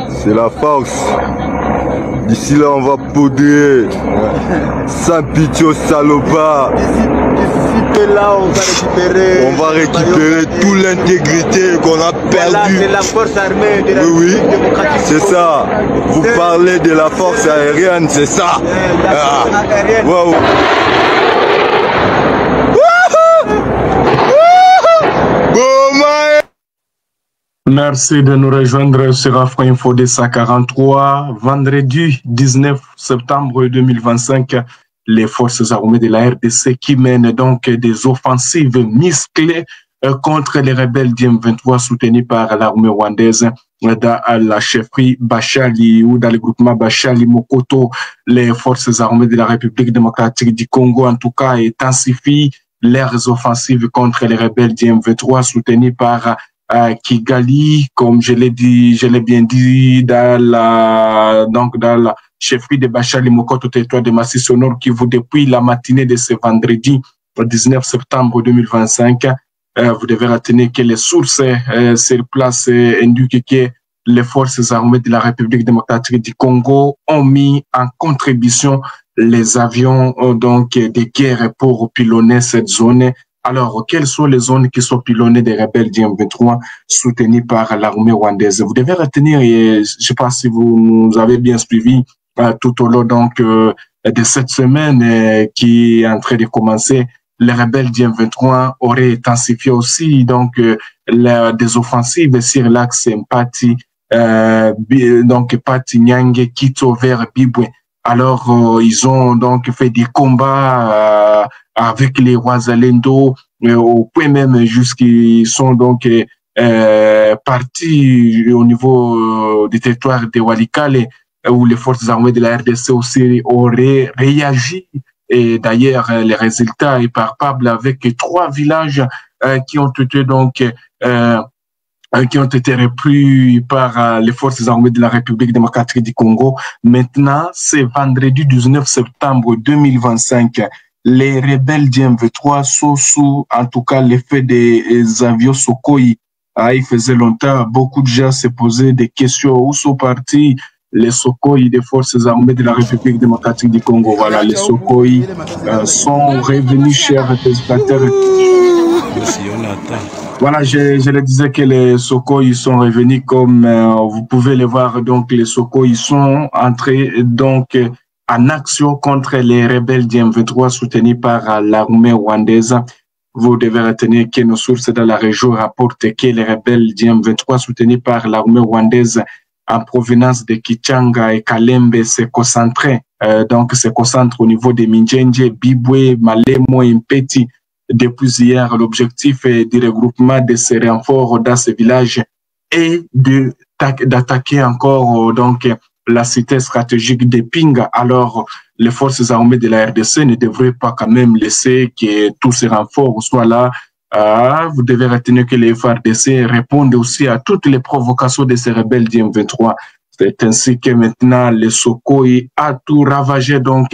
C'est la force. D'ici là, on va poudrer. Sans pitié aux salopards. Là, on va récupérer toute l'intégrité qu'on a perdue. C'est la force armée de la Oui, République démocratique. c'est ça. Vous parlez de la force aérienne, c'est ça. Wow. Merci de nous rejoindre sur Afro Info 243. Vendredi 19 septembre 2025, les forces armées de la RDC qui mènent donc des offensives musclées contre les rebelles d'M23 soutenus par l'armée rwandaise dans la chefferie Bachali ou dans le groupement Bachali Mokoto. Les forces armées de la République démocratique du Congo, en tout cas, intensifient leurs offensives contre les rebelles d'M23 soutenus par Kigali, comme je l'ai bien dit, dans la chefferie de Bachali Mokoto, territoire de Massy Nord, qui vous depuis la matinée de ce vendredi 19 septembre 2025. Vous devez retenir que les sources sur place indiquent que les forces armées de la République démocratique du Congo ont mis en contribution les avions donc de guerre pour pilonner cette zone. Alors, quelles sont les zones qui sont pilonnées des rebelles d'M23 soutenues par l'armée rwandaise? Vous devez retenir, et je ne sais pas si vous nous avez bien suivi tout au long donc de cette semaine qui est en train de commencer, les rebelles d'M23 auraient intensifié aussi donc des offensives sur l'axe Mpati, donc Pati Nyange, Kito vers Bibwe. Alors, ils ont donc fait des combats avec les Wazalendo, au point même jusqu'ils sont donc partis au niveau du territoire de Walikale, où les forces armées de la RDC aussi auraient réagi. Et d'ailleurs, les résultats est palpable avec 3 villages qui ont été donc repris par les forces armées de la République démocratique du Congo. Maintenant, c'est vendredi 19 septembre 2025. Les rebelles d'M23 sont sous, en tout cas, l'effet des avions Sukhoi. Il faisait longtemps, beaucoup de gens se posaient des questions. Où sont partis les Sukhoi des forces armées de la République démocratique du Congo? Voilà, les Sukhoi sont revenus, chers téléspectateurs. Voilà, je le disais que les Sukhoi sont revenus comme vous pouvez le voir. Donc, les Sukhoi sont entrés donc en action contre les rebelles d'M23 soutenus par l'armée rwandaise. Vous devez retenir que nos sources dans la région rapportent que les rebelles d'M23 soutenus par l'armée rwandaise en provenance de Kichanga et Kalembe se concentrent au niveau de Minjenje, Bibwe, Malemo et Mpeti. Depuis hier, l'objectif du regroupement de ces renforts dans ces villages est d'attaquer encore donc la cité stratégique de Pinga. Alors, les forces armées de la RDC ne devraient pas quand même laisser que tous ces renforts soient là. Vous devez retenir que les FARDC répondent aussi à toutes les provocations de ces rebelles d'M23. C'est ainsi que maintenant, les Sukhoi a tout ravagé donc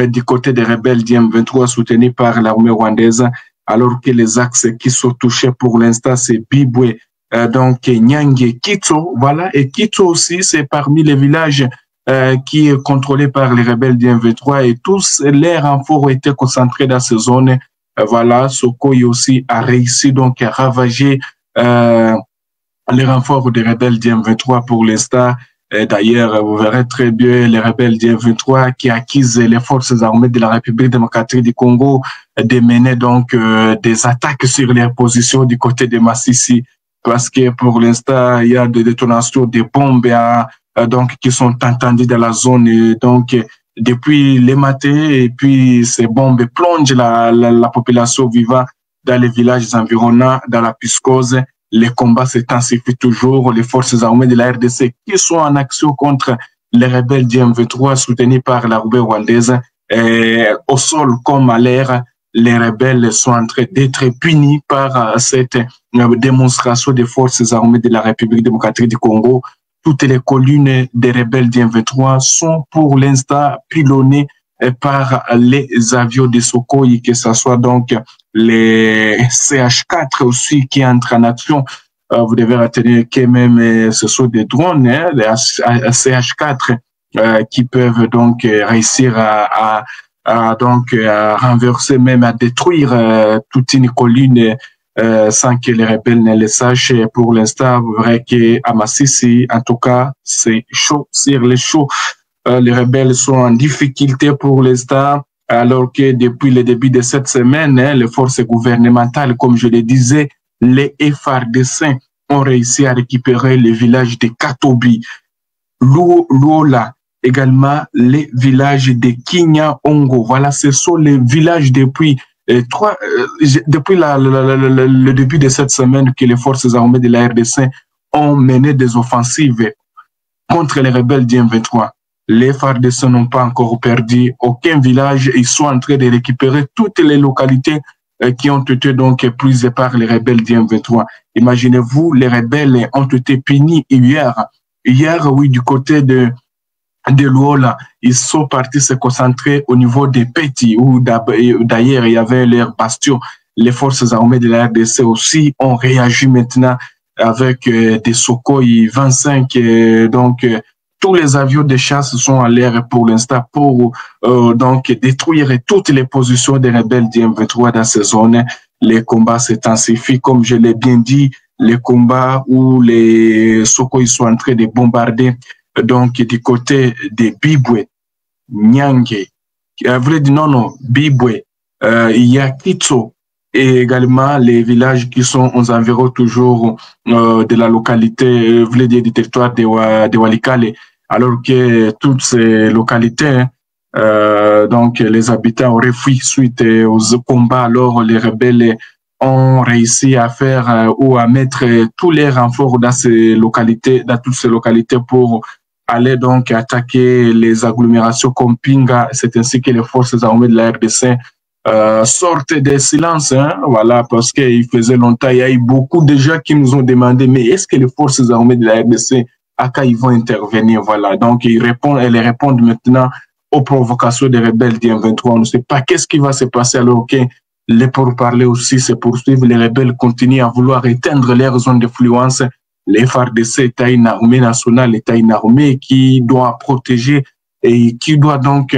du côté des rebelles d'M23 soutenus par l'armée rwandaise, alors que les axes qui sont touchés pour l'instant, c'est Bibwe, donc Nyange, Kito, voilà, et Kito aussi, c'est parmi les villages qui est contrôlé par les rebelles d'M23 et tous les renforts ont été concentrés dans ces zones. Voilà, Sukhoi aussi a réussi donc à ravager les renforts des rebelles d'M23 pour l'instant. D'ailleurs, vous verrez très bien les rebelles d'M23 qui accusent les forces armées de la République démocratique du Congo de mener donc des attaques sur les positions du côté de Massissi, parce que pour l'instant, il y a des détonations de bombes donc qui sont entendues dans la zone. Et donc, depuis les matins, et puis ces bombes plongent la population vivant dans les villages environnants, dans la piscose. Les combats s'intensifient toujours. Les forces armées de la RDC qui sont en action contre les rebelles d'M23 soutenus par l'armée rwandaise, au sol comme à l'air, les rebelles sont en train d'être punis par cette démonstration des forces armées de la République démocratique du Congo. Toutes les collines des rebelles d'M23 sont pour l'instant pilonnées par les avions de Sukhoi, que ce soit donc les CH4 aussi qui entrent en action vous devez retenir que même ce sont des drones, hein, les CH4, qui peuvent donc réussir à renverser, même à détruire toute une colline sans que les rebelles ne le sachent. Pour l'instant, vous verrez qu'à Massissi, en tout cas, c'est chaud sur les chauds. Les rebelles sont en difficulté pour l'instant, alors que depuis le début de cette semaine, les forces gouvernementales, comme je le disais, les FARDC ont réussi à récupérer le village de Katobi, Luola, également les villages de Kinya-Ongo. Voilà, ce sont les villages depuis le début de cette semaine que les forces armées de la RDC ont mené des offensives contre les rebelles du M23. Les FARDC n'ont pas encore perdu aucun village. Ils sont en train de récupérer toutes les localités qui ont été donc prises par les rebelles du M23. Imaginez-vous, les rebelles ont été punis hier. Hier, oui, du côté de Luola, ils sont partis se concentrer au niveau des Petits, où d'ailleurs il y avait leur bastion. Les forces armées de la RDC aussi ont réagi maintenant avec des Sukhoi 25, donc tous les avions de chasse sont en l'air pour l'instant pour donc détruire toutes les positions des rebelles du M23 dans ces zones. Les combats s'intensifient, comme je l'ai bien dit, les combats où les Sukhoi sont en train de bombarder donc du côté de Bibwe, Nyange, Bibwe, il y a Kitso et également les villages qui sont aux environs toujours de la localité, vous voulez dire du territoire de Walikale, alors que toutes ces localités, donc les habitants auraient fui suite aux combats. Alors les rebelles ont réussi à faire ou à mettre tous les renforts dans ces localités, dans toutes ces localités pour aller donc attaquer les agglomérations comme Pinga. C'est ainsi que les forces armées de la RDC sortent des silences, hein, voilà, parce qu'il faisait longtemps, il y a eu beaucoup de gens qui nous ont demandé, mais est-ce que les forces armées de la RDC, à quand ils vont intervenir, voilà. Donc, elles répondent maintenant aux provocations des rebelles du M23. On ne sait pas qu'est-ce qui va se passer alors que les pourparlers aussi se poursuivent. Les rebelles continuent à vouloir éteindre leur zone d'influence. Les FARDC est une armée nationale, est une armée qui doit protéger et qui doit donc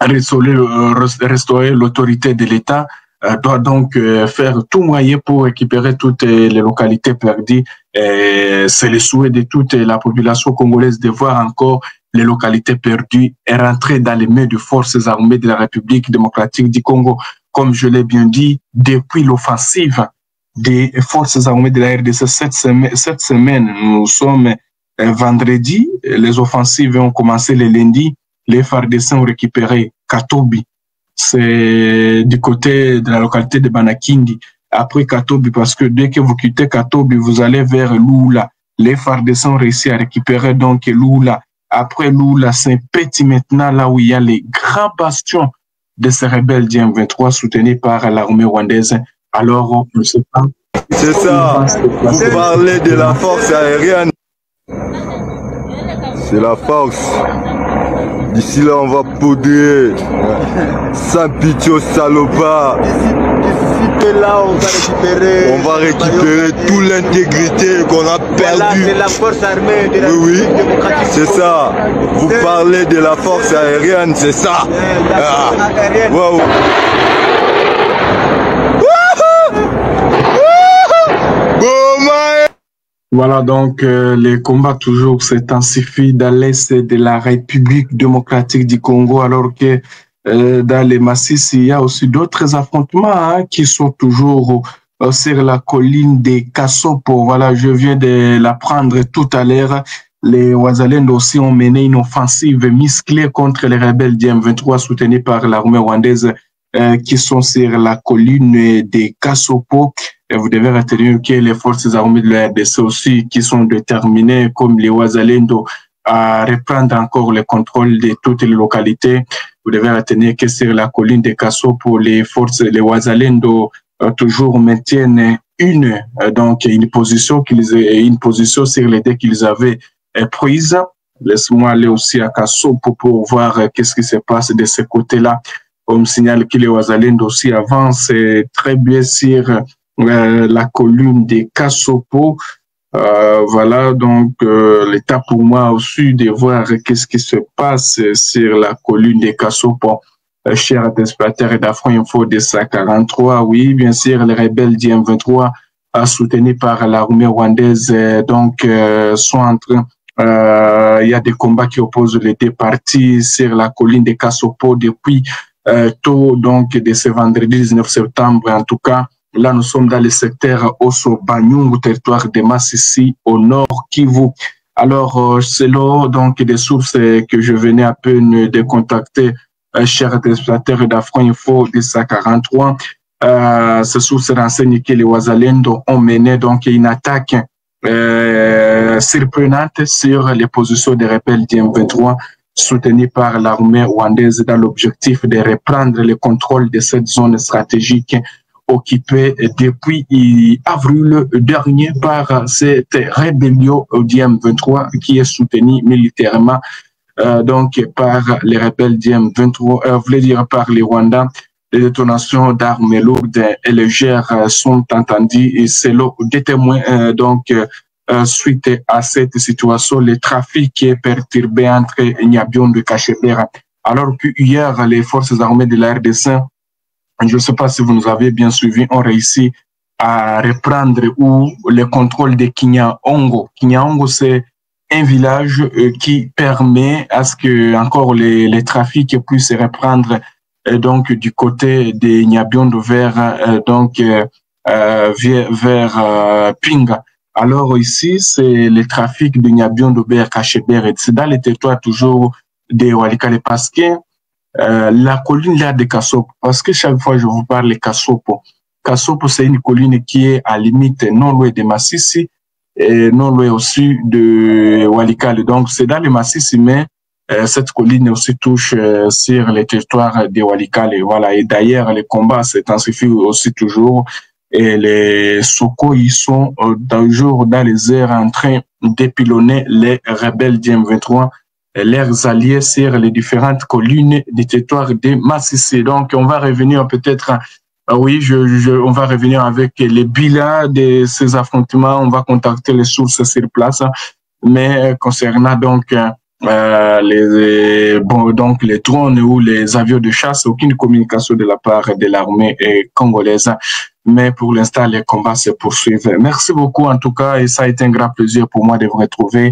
restaurer l'autorité de l'État, doit donc faire tout moyen pour récupérer toutes les localités perdues. C'est le souhait de toute la population congolaise de voir encore les localités perdues et rentrer dans les mains des forces armées de la République démocratique du Congo. Comme je l'ai bien dit, depuis l'offensive des forces armées de la RDC cette semaine, nous sommes vendredi, les offensives ont commencé le lundi, les FARDC ont récupéré Katobi, c'est du côté de la localité de Banakindi. Après Katobi, parce que dès que vous quittez Katobi, vous allez vers Lula. Les FARDC ont réussi à récupérer donc Lula. Après Lula, c'est Petit maintenant, là où il y a les grands bastions de ces rebelles du M23 soutenus par l'armée rwandaise. Alors, on ne sait pas. C'est ça. Vous parlez de la force aérienne. C'est la force. D'ici là, on va poudrer. Sans pitié aux salopards. Là, on va récupérer toute l'intégrité qu'on a perdue. C'est la force armée de la oui, démocratique. c'est ça. Vous parlez de la force aérienne, c'est ça. Wow. Voilà, donc les combats toujours s'intensifient dans l'est de la République démocratique du Congo, alors que dans les massifs, il y a aussi d'autres affrontements qui sont toujours sur la colline des Kassopo. Voilà, je viens de l'apprendre tout à l'heure. Les Wazalendo aussi ont mené une offensive musclée contre les rebelles du M23 soutenus par l'armée rwandaise qui sont sur la colline des Kassopo. Et vous devez retenir que les forces armées de la RDC aussi qui sont déterminées comme les Wazalendo à reprendre encore le contrôle de toutes les localités. Vous devez retenir que sur la colline des Kassopo, les Wazalendo toujours maintiennent une position sur l'idée qu'ils avaient prise. Laisse-moi aller aussi à Kassopo pour voir qu'est-ce qui se passe de ce côté-là. On me signale que les Wazalendo aussi avancent très bien sur la colline de Kassopo. Voilà, donc l'état pour moi aussi de voir qu'est-ce qui se passe sur la colline de Kassopo. Chers téléspectateurs d'Afro Info de 143, oui, bien sûr, les rebelles du M23 soutenus par l'armée rwandaise donc sont en train. Il y a des combats qui opposent les deux parties sur la colline de Kassopo depuis tôt, donc de ce vendredi 19 septembre. En tout cas, là, nous sommes dans le secteur Osso-Banyungu, territoire de Massissi, au nord Kivu. Alors, selon donc des sources que je venais à peine de contacter, chers téléspectateurs d'Afro Info de 143, ces sources renseignent que les Wazalendo ont mené donc une attaque surprenante sur les positions des rebelles du M23 soutenus par l'armée rwandaise dans l'objectif de reprendre le contrôle de cette zone stratégique occupée depuis avril dernier par cette rébellion du M23 qui est soutenue militairement donc par les rebelles du M23, voulait dire par les Rwandais. Les détonations d'armes lourdes et légères sont entendues et selon des témoins donc suite à cette situation, le trafic est perturbé entre Nyabiondo et Kachebera. Alors que hier, les forces armées de la RDC, je ne sais pas si vous nous avez bien suivis, ont réussi à reprendre le contrôle de Kinyaongo. Kinyaongo, c'est un village qui permet à ce que encore les trafics puissent reprendre donc du côté de Nyabiondo vers Pinga. Alors ici, c'est le trafic de Nyabiondo vers Kachebera. C'est dans le territoire toujours de Walikale parce que la colline là de Kassopo, parce que chaque fois je vous parle de Kassopo. Kassopo, c'est une colline qui est à limite non loin de Massissi et non loin aussi de Walikale. Donc c'est dans le Massissi, mais cette colline aussi touche sur le territoire de Walikale. Voilà. Et d'ailleurs, les combats s'intensifient aussi toujours. Et les Soko, ils sont toujours dans les airs en train d'épilonner les rebelles du M23, leurs alliés sur les différentes collines du territoire de Massissi. Donc, on va revenir peut-être, oui, on va revenir avec les bilans de ces affrontements. On va contacter les sources sur place. Mais concernant donc les drones ou les avions de chasse, aucune communication de la part de l'armée congolaise. Mais pour l'instant, les combats se poursuivent. Merci beaucoup en tout cas, et ça a été un grand plaisir pour moi de vous retrouver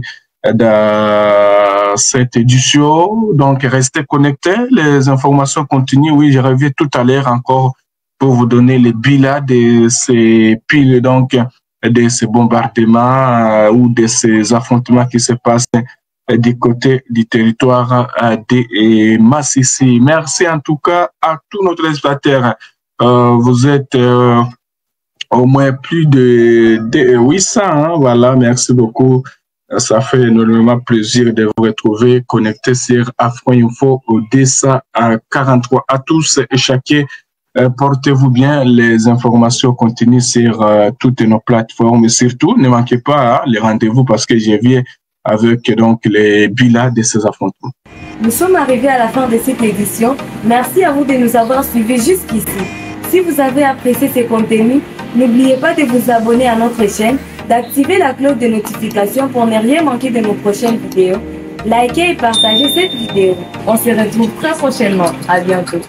dans cette édition. Donc, restez connectés, les informations continuent. Oui, je reviens tout à l'heure encore pour vous donner les bilans de ces piles, donc de ces bombardements ou de ces affrontements qui se passent du côté du territoire de Massissi. Merci en tout cas à tous nos téléspectateurs. Vous êtes au moins plus de 800. Hein, voilà, merci beaucoup. Ça fait énormément plaisir de vous retrouver connectés sur Afro Info au 243. À tous et chacun, portez-vous bien. Les informations continuent sur toutes nos plateformes. Et surtout, ne manquez pas les rendez-vous parce que je viens avec donc les bilans de ces affrontements. Nous sommes arrivés à la fin de cette édition. Merci à vous de nous avoir suivis jusqu'ici. Si vous avez apprécié ces contenus, n'oubliez pas de vous abonner à notre chaîne, d'activer la cloche de notification pour ne rien manquer de nos prochaines vidéos. Likez et partagez cette vidéo. On se retrouve très prochainement. À bientôt.